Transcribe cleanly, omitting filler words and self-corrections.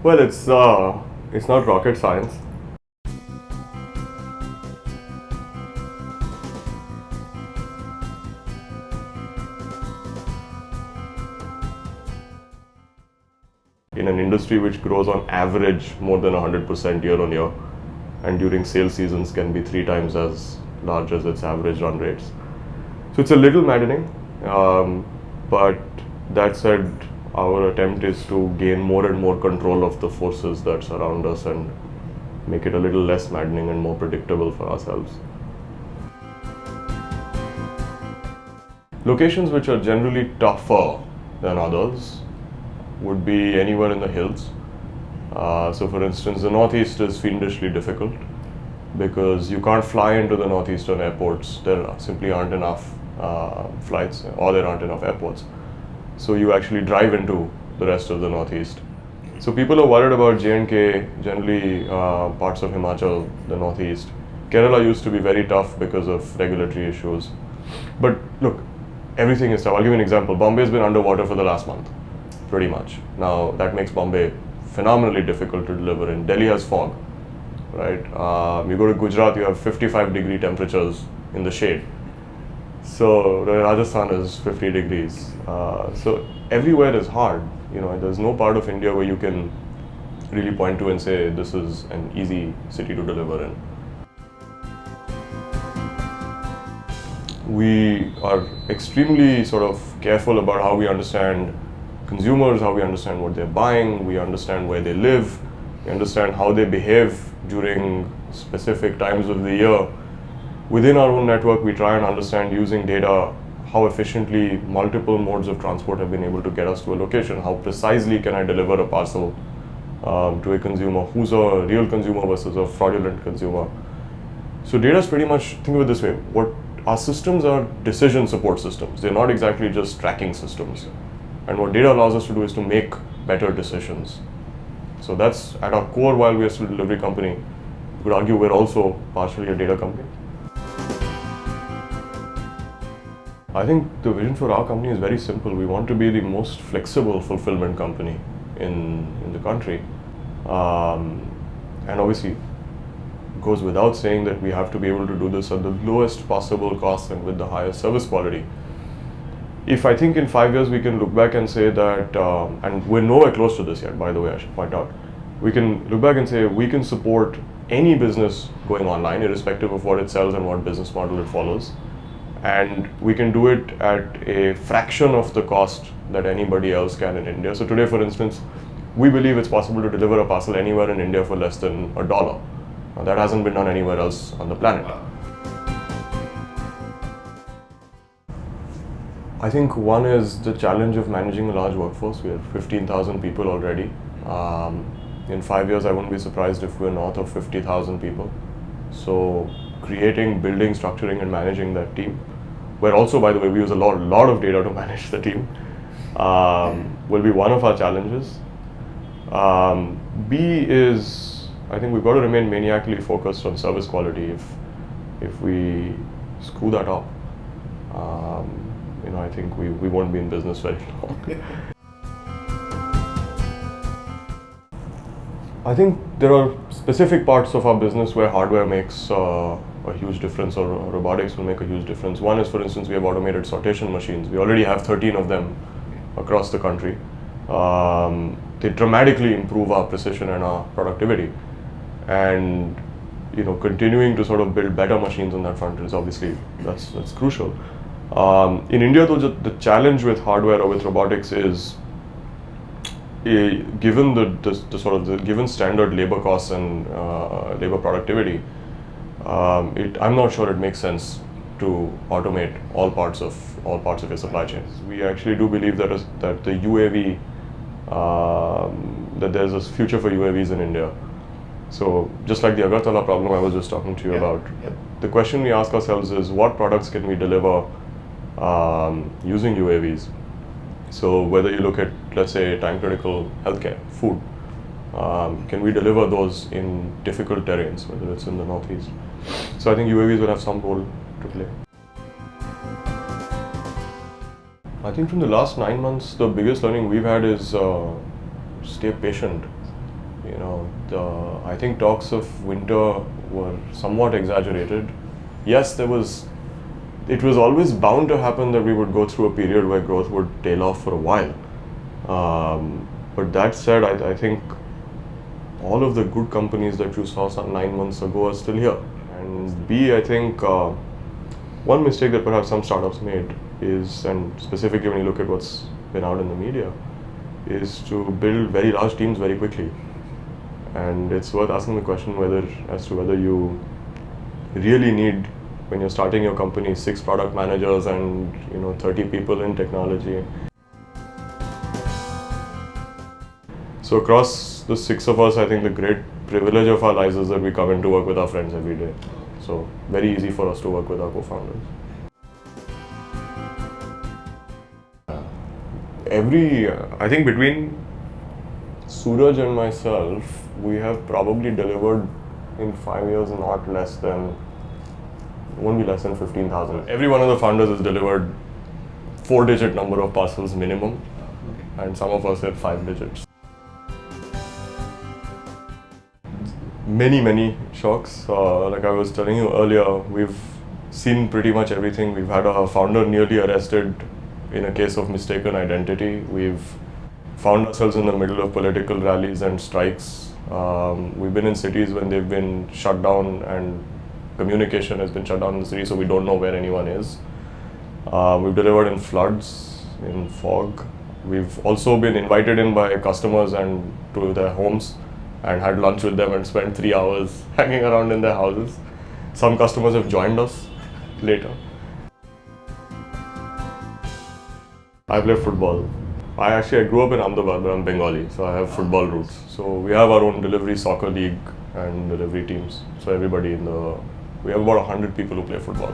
Well, it's not rocket science. In an industry which grows on average more than 100% year on year, and during sales seasons can be 3 times as large as its average run rates. So it's a little maddening, but that said, our attempt is to gain more and more control of the forces that surround us and make it a little less maddening and more predictable for ourselves. Locations which are generally tougher than others would be anywhere in the hills. So for instance, the Northeast is fiendishly difficult because you can't fly into the northeastern airports. There simply aren't enough flights, or there aren't enough airports. So you actually drive into the rest of the Northeast. So people are worried about J&K, generally parts of Himachal, the Northeast. Kerala used to be very tough because of regulatory issues. But look, everything is tough. I'll give you an example. Bombay's been underwater for the last month, pretty much. Now that makes Bombay phenomenally difficult to deliver in. Delhi has fog, right? You go to Gujarat, you have 55-degree temperatures in the shade. So Rajasthan is 50 degrees. So everywhere is hard. There's no part of India where you can really point to and say this is an easy city to deliver in. We are extremely sort of careful about how we understand consumers, how we understand what they're buying, we understand where they live, we understand how they behave during specific times of the year. Within our own network, we try and understand using data how efficiently multiple modes of transport have been able to get us to a location, how precisely can I deliver a parcel to a consumer, who's a real consumer versus a fraudulent consumer. So data is pretty much, think of it this way, what our systems are decision support systems. They're not exactly just tracking systems. And what data allows us to do is to make better decisions. So that's at our core. While we are still a delivery company, you could argue we're also partially a data company. I think the vision for our company is very simple. We want to be the most flexible fulfillment company in the country. And obviously, it goes without saying that we have to be able to do this at the lowest possible cost and with the highest service quality. If I think in 5 years we can look back and say that, and we're nowhere close to this yet, by the way, I should point out, we can look back and say we can support any business going online, irrespective of what it sells and what business model it follows. And we can do it at a fraction of the cost that anybody else can in India. So today, for instance, we believe it's possible to deliver a parcel anywhere in India for less than $1. Now, that hasn't been done anywhere else on the planet. I think one is the challenge of managing a large workforce. We have 15,000 people already. In 5 years, I wouldn't be surprised if we're north of 50,000 people. So creating, building, structuring and managing that team, where also, by the way, we use a lot of data to manage the team, will be one of our challenges. B is, I think we've got to remain maniacally focused on service quality. If we screw that up, I think we won't be in business very long. I think there are specific parts of our business where hardware makes a huge difference, or robotics will make a huge difference. One is, for instance, we have automated sortation machines. We already have 13 of them across the country. They dramatically improve our precision and our productivity. And continuing to sort of build better machines on that front is obviously that's crucial. In India, though, the challenge with hardware or with robotics is, given the sort of the given standard labor costs and labor productivity, I'm not sure it makes sense to automate all parts of your supply chain. We actually do believe that the UAV, that there's a future for UAVs in India. So just like the Agartala problem I was just talking to you about, the question we ask ourselves is what products can we deliver using UAVs? So whether you look at, let's say, time-critical healthcare, food, can we deliver those in difficult terrains, whether it's in the Northeast? So I think UAVs will have some role to play. I think from the last 9 months, the biggest learning we've had is stay patient. I think talks of winter were somewhat exaggerated. Yes, it was always bound to happen that we would go through a period where growth would tail off for a while. But that said, I think all of the good companies that you saw some 9 months ago are still here. And B, I think one mistake that perhaps some startups made is, and specifically when you look at what's been out in the media, is to build very large teams very quickly. And it's worth asking the question as to whether you really need, when you're starting your company, 6 product managers and 30 people in technology. So across the 6 of us, I think the great privilege of our lives is that we come in to work with our friends every day. So very easy for us to work with our co-founders. I think between Suraj and myself, we have probably delivered in 5 years won't be less than 15,000. Every one of the founders has delivered 4-digit number of parcels minimum, and some of us have 5 digits. Many shocks. Like I was telling you earlier, we've seen pretty much everything. We've had a founder nearly arrested in a case of mistaken identity. We've found ourselves in the middle of political rallies and strikes. We've been in cities when they've been shut down and communication has been shut down in the city, so we don't know where anyone is. We've delivered in floods, in fog. We've also been invited in by customers and to their homes and had lunch with them and spent 3 hours hanging around in their houses. Some customers have joined us later. I play football. I grew up in Ahmedabad, but I'm Bengali, so I have football roots. So we have our own delivery soccer league and delivery teams. So we have about 100 people who play football.